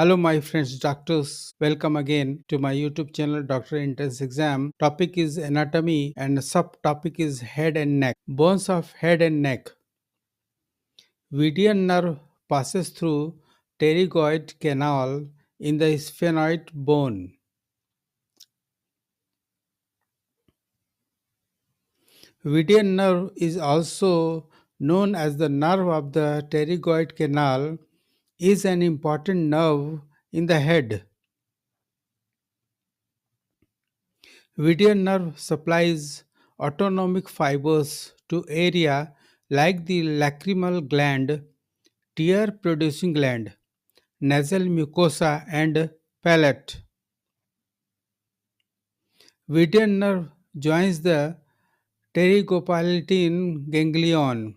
Hello, my friends, doctors. Welcome again to my YouTube channel, Doctor Intense Exam. Topic is anatomy, and subtopic is head and neck. Bones of head and neck. Median nerve passes through pterygoid canal in the sphenoid bone. Median nerve is also known as the nerve of the pterygoid canal. Is an important nerve in the head. Median nerve supplies autonomic fibers to area like the lacrimal gland, tear producing gland, nasal mucosa, and palate. Median nerve joins the pterygopalatin ganglion.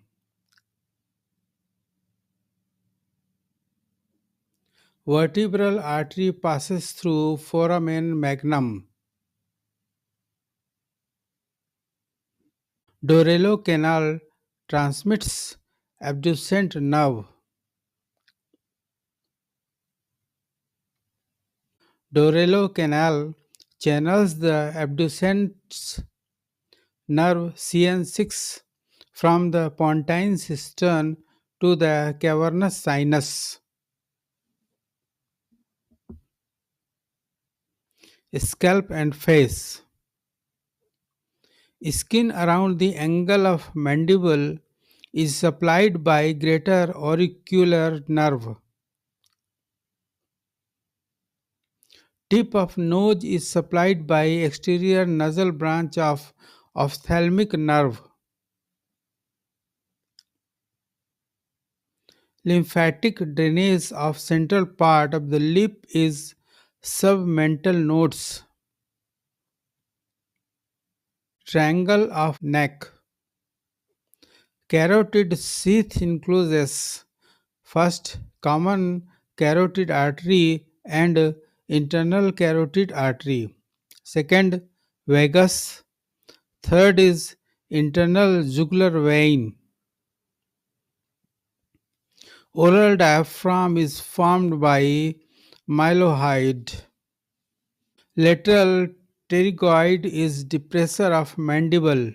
Vertebral artery passes through foramen magnum. Dorelo canal transmits abducent nerve. Dorelo canal channels the abducent nerve CN6 from the pontine cistern to the cavernous sinus. Scalp and face. Skin around the angle of mandible is supplied by greater auricular nerve. Tip of nose is supplied by exterior nasal branch of ophthalmic nerve. Lymphatic drainage of central part of the lip is submental nodes. Triangle of neck. Carotid sheath includes first common carotid artery and internal carotid artery. Second, vagus. Third is internal jugular vein. Oral diaphragm is formed by mylohyoid. Lateral pterygoid is depressor of mandible.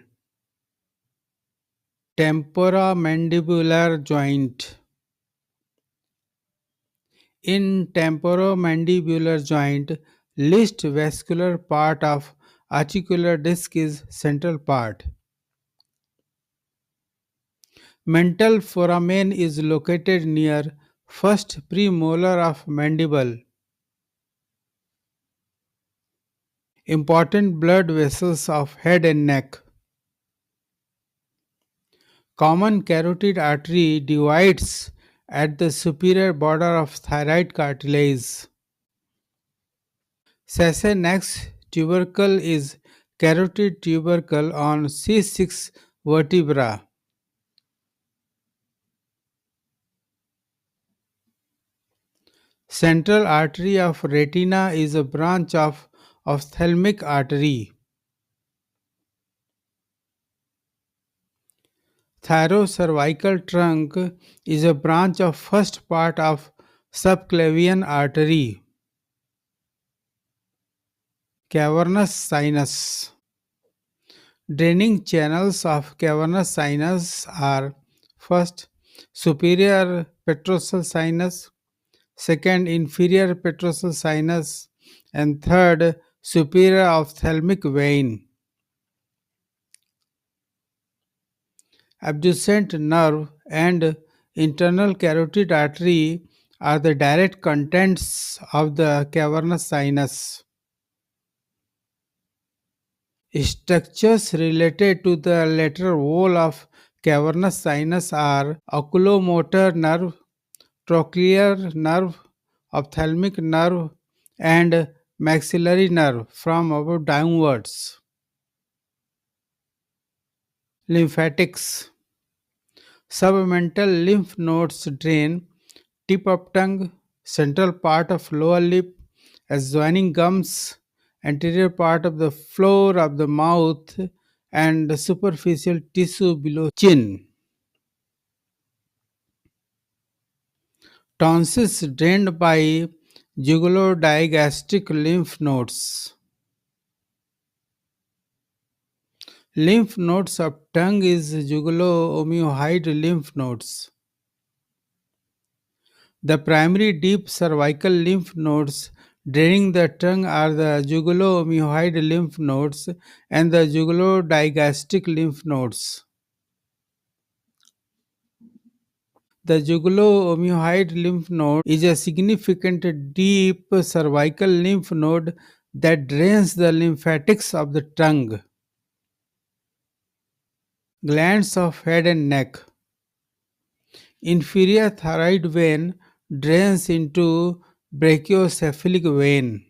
Temporomandibular joint. In temporomandibular joint, least vascular part of articular disc is central part. Mental foramen is located near first premolar of mandible. Important blood vessels of head and neck. Common carotid artery divides at the superior border of thyroid cartilage. Sassenachs tubercle is carotid tubercle on C6 vertebra. Central artery of retina is a branch of ophthalmic artery. Thyrocervical trunk is a branch of first part of subclavian artery. Cavernous sinus. Draining channels of cavernous sinus are first superior petrosal sinus, second inferior petrosal sinus, and third superior ophthalmic vein. Abducent nerve and internal carotid artery are the direct contents of the cavernous sinus. Structures related to the lateral wall of cavernous sinus are oculomotor nerve, trochlear nerve, ophthalmic nerve, and maxillary nerve from above downwards. Lymphatics. Submental lymph nodes drain tip of tongue, central part of lower lip, adjoining gums, anterior part of the floor of the mouth, and the superficial tissue below chin. Tonsils drained by Jugulodigastric lymph nodes. Lymph nodes of tongue is jugulo-omohyoid lymph nodes. The primary deep cervical lymph nodes draining the tongue are the jugulo-omohyoid lymph nodes and the jugulodigastric lymph nodes. The jugulo-omohyoid lymph node is a significant deep cervical lymph node that drains the lymphatics of the tongue. Glands of head and neck. Inferior thyroid vein drains into brachiocephalic vein.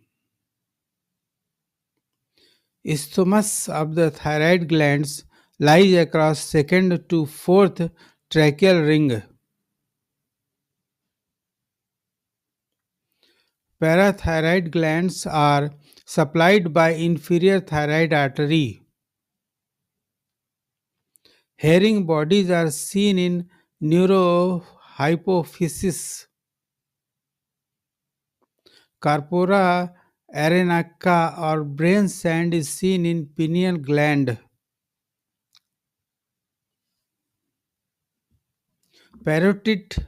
Isthmus of the thyroid glands lies across second to fourth tracheal ring. Parathyroid glands are supplied by inferior thyroid artery. Herring bodies are seen in neurohypophysis. Corpora arenaca or brain sand is seen in pineal gland. Parotid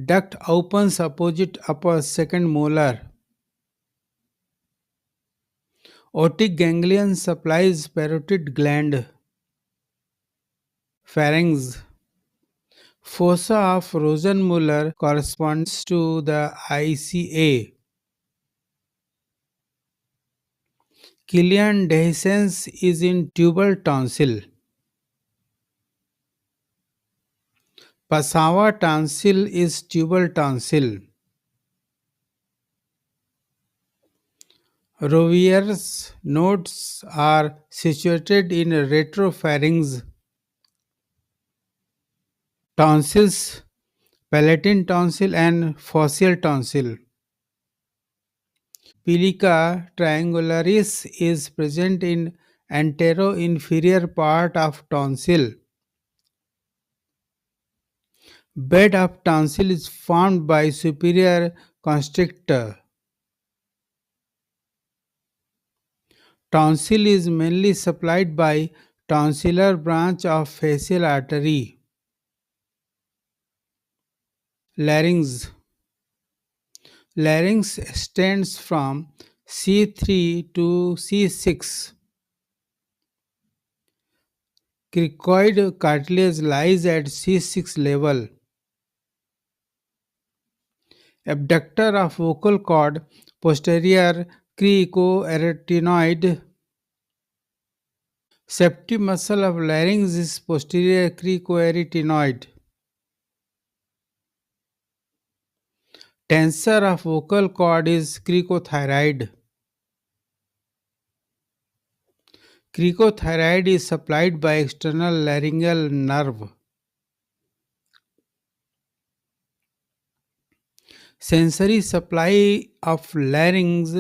duct opens opposite upper second molar. Otic ganglion supplies parotid gland. Pharynx. Fossa of Rosenmuller corresponds to the ICA. Killian dehiscence is in tubal tonsil. Passawa tonsil is tubal tonsil. Rovier's nodes are situated in retropharynx. Tonsils, palatine tonsil and phaseal tonsil. Pilica triangularis is present in antero-inferior part of tonsil. Bed of tonsil is formed by superior constrictor. Tonsil is mainly supplied by tonsillar branch of facial artery. Larynx. Larynx extends from C3 to C6. Cricoid cartilage lies at C6 level. Abductor of vocal cord, posterior cricoarytenoid. Septi muscle of larynx is posterior cricoarytenoid. Tensor of vocal cord is cricothyroid. Cricothyroid is supplied by external laryngeal nerve. Sensory supply of larynx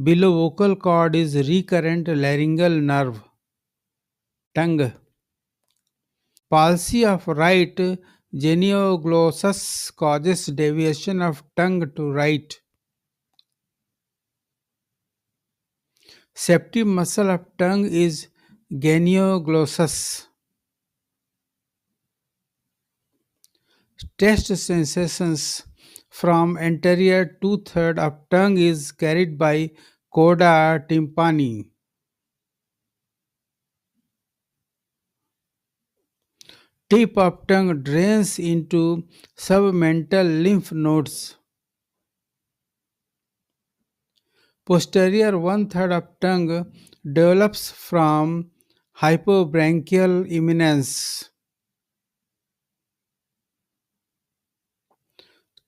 below vocal cord is recurrent laryngeal nerve. Tongue. Palsy of right genioglossus causes deviation of tongue to right. Septum muscle of tongue is genioglossus. Taste sensations from anterior two-thirds of tongue is carried by coda tympani. Tip of tongue drains into submental lymph nodes. Posterior one-third of tongue develops from hypobranchial eminence.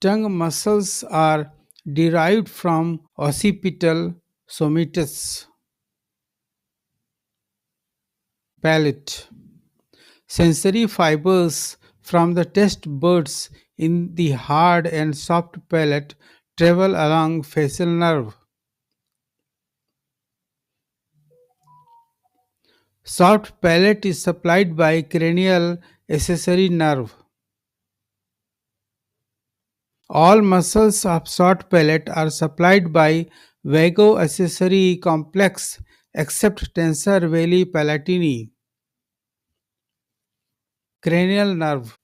Tongue muscles are derived from occipital somitus. Palate. Sensory fibers from the taste buds in the hard and soft palate travel along facial nerve. Soft palate is supplied by cranial accessory nerve. All muscles of short palate are supplied by vago accessory complex except tensor veli palatini. Cranial nerve.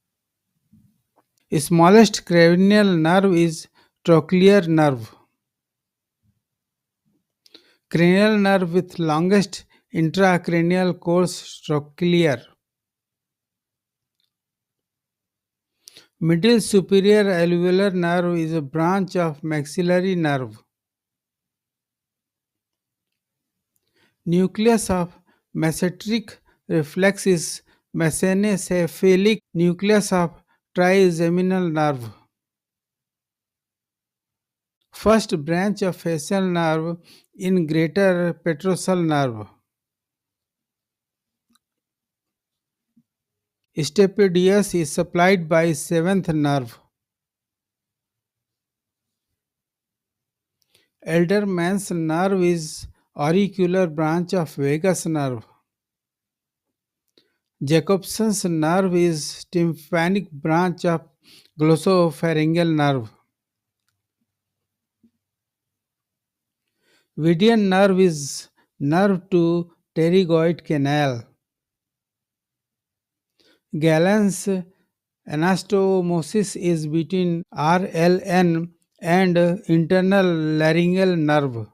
Smallest cranial nerve is trochlear nerve. Cranial nerve with longest intracranial course trochlear. Middle superior alveolar nerve is a branch of maxillary nerve. Nucleus of mesenteric reflex is mesencephalic nucleus of trigeminal nerve. First branch of facial nerve in greater petrosal nerve. Stapedius is supplied by seventh nerve. Elderman's nerve is auricular branch of vagus nerve. Jacobson's nerve is tympanic branch of glossopharyngeal nerve. Vidian nerve is nerve to pterygoid canal. Gallen's anastomosis is between RLN and internal laryngeal nerve.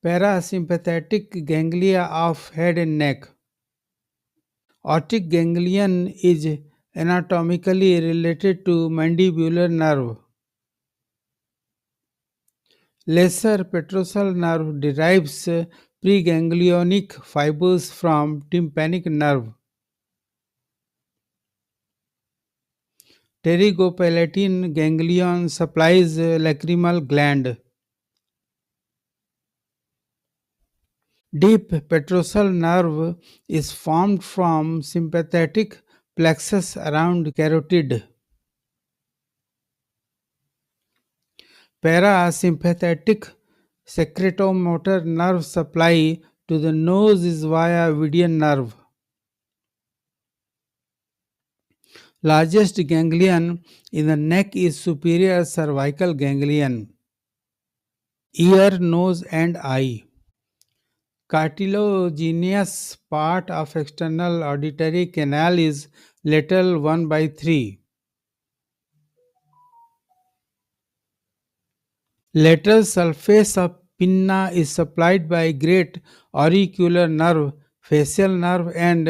Parasympathetic ganglia of head and neck. Otic ganglion is anatomically related to mandibular nerve. Lesser petrosal nerve derives preganglionic fibers from tympanic nerve. Pterygopalatine ganglion supplies lacrimal gland. Deep petrosal nerve is formed from sympathetic plexus around carotid. Parasympathetic secretomotor nerve supply to the nose is via Vidian nerve. Largest ganglion in the neck is superior cervical ganglion. Ear, nose and eye. Cartilaginous part of external auditory canal is lateral 1 by 3. Lateral surface of pinna is supplied by great auricular nerve, facial nerve and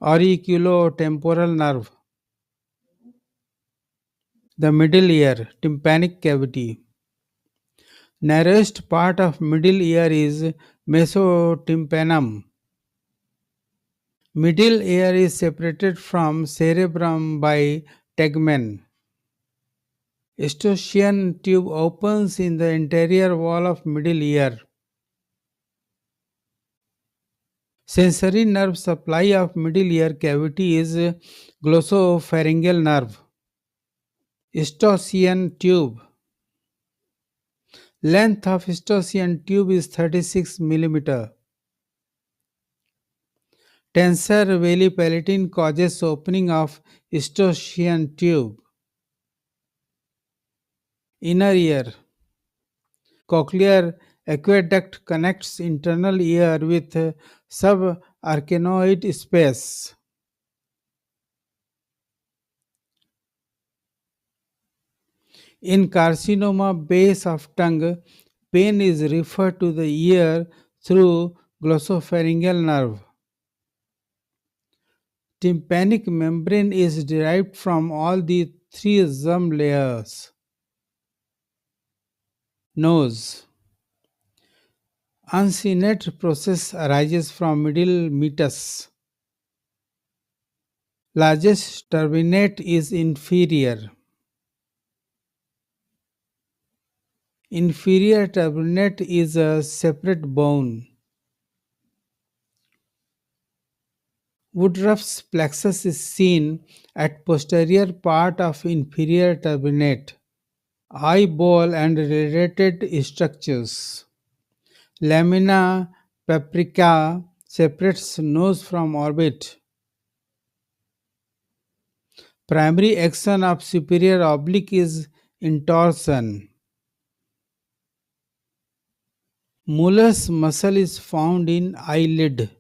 auriculotemporal nerve. The middle ear, tympanic cavity. Narrowest part of middle ear is mesotympanum. Middle ear is separated from cerebrum by tegmen. Eustachian tube opens in the anterior wall of middle ear. Sensory nerve supply of middle ear cavity is glossopharyngeal nerve. Eustachian tube. Length of Eustachian tube is 36 mm. Tensor veli palatine causes opening of Eustachian tube. Inner ear. Cochlear aqueduct connects internal ear with subarachnoid space. In carcinoma base of tongue, pain is referred to the ear through glossopharyngeal nerve. Tympanic membrane is derived from all the three xum layers. Nose. Uncinate process arises from middle meatus. Largest turbinate is inferior. Inferior turbinate is a separate bone. Woodruff's plexus is seen at posterior part of inferior turbinate. Eyeball and related structures. Lamina paprica separates nose from orbit. Primary action of superior oblique is intorsion. Molars muscle is found in eyelid.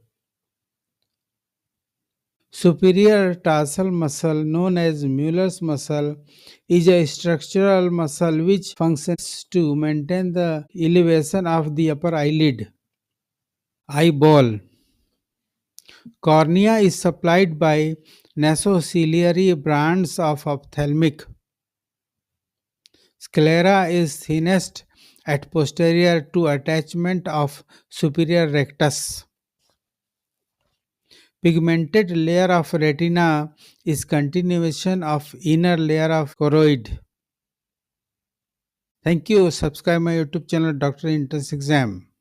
Superior tarsal muscle, known as Mueller's muscle, is a structural muscle which functions to maintain the elevation of the upper eyelid. Eyeball. Cornea is supplied by nasociliary bands of ophthalmic. Sclera is thinnest at posterior to attachment of superior rectus. Pigmented layer of retina is continuation of inner layer of choroid. Thank you. Subscribe my YouTube channel Dr. Entrance Exam.